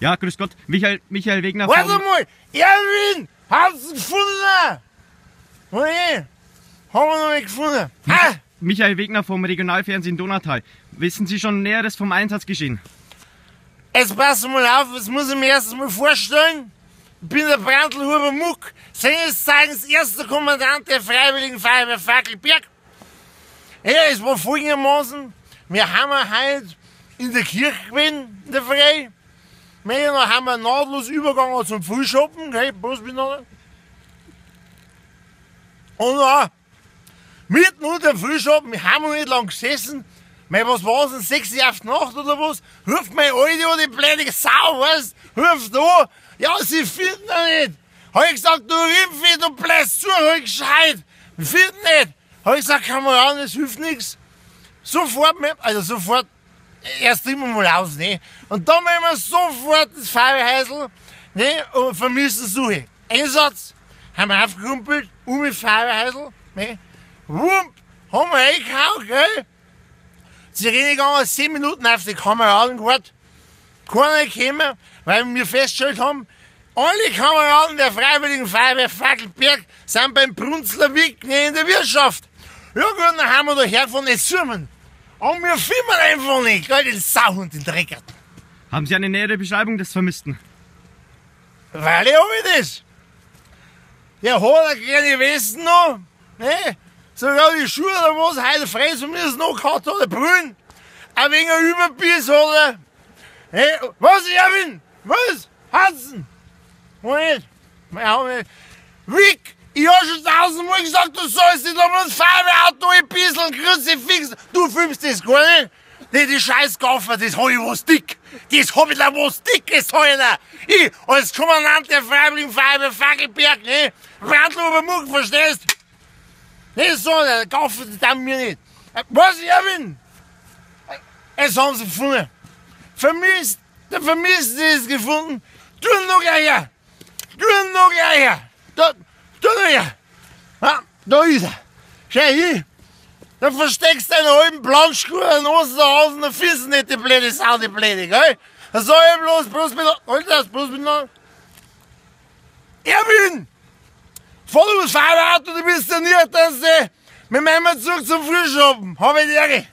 Ja, grüß Gott. Michael Wegner Warte mal! Erwin! Habt's ihn gefunden? Nee, haben wir noch nicht gefunden. Ah! Michael Wegner vom Regionalfernsehen Donautal. Wissen Sie schon Näheres vom Einsatzgeschehen? Jetzt passen mal auf, das muss ich mir erst mal vorstellen. Ich bin der Brandl-Huber Muck, seines Zeichens erster Kommandant der Freiwilligen Feuerwehr Fackelberg. Ja, es war folgendermaßen, wir haben heute in der Kirche gewesen, in der Früh. Dann haben wir nahtlos übergegangen zum Frühschoppen, gell, Prost miteinander. Und dann, mitten unter dem Frühschoppen, wir haben noch nicht lang gesessen, was war's, um 6 Uhr auf die Nacht oder was, ruft meine Alte an, die blöde Sau, weißt, ruft an, ja, sie finden ihn nicht. Hab ich gesagt, du Rimpfi, du bleibst zu, hab ich gescheit, wir finden ihn nicht. Hab ich gesagt, Kameraden, das hilft nichts. Sofort, erst immer mal aus, ne? Und dann machen wir sofort das Feuerwehrhäusl, ne? Und vermissen Suche. Einsatz, haben wir aufgerumpelt, das Feuerwehrhäusl, ne? Wump, haben wir reingehauen, gell? Sirene gegangen, 10 Minuten auf die Kameraden gewartet. Keiner gekommen, weil wir festgestellt haben, alle Kameraden der Freiwilligen Feuerwehr Fackelberg sind beim Brunzlerweg in der Wirtschaft. Ja gut, dann haben wir da her von den Surmen. Und wir finden einfach nicht, gell, den Sauhund, den Dreckert. Haben Sie eine nähere Beschreibung des Vermissten? Weil ich hab ich das. Der hat eine kleine Westen noch, ne? Sogar die Schuhe oder was, heute frei zumindest noch gehabt hat, der Brüllen. Ein wenig ein Überbiss hat er. Ne? Was, Erwin? Was? Hansen? Moment. Wick! Ich hab schon 1000-mal gesagt, du sollst nicht um das Feuerwehrauto ein bisschen Kruzifix. Du filmst das gar nicht. Die scheiß Gaffer, das hab ich was dick. Das hab ich da was Dickes, Alter. Ich, als Kommandant der Freiwilligen Feuerwehr Fackelberg, ne? Brandl-Huber Muck, verstehst? Nicht so, der Gaffer, das tun wir nicht. Was, Erwin? Jetzt haben sie gefunden. Vermisst, der Vermisste ist gefunden. Tu ihn noch gleich her. Tu ihn noch gleich her. Da noch her. Ja, da ist er. Schau hier. Da versteckst du einen halben Planschkuh an Osterhausen, da findest du nicht die blöde Sau, die blöde, gell? Da sag ich bloß mit Erwin! Fahr du das Feuerwehrauto, du bist ja nicht, dass du mit meinem Zug zum Frühschoppen. Hab ich die Ehre.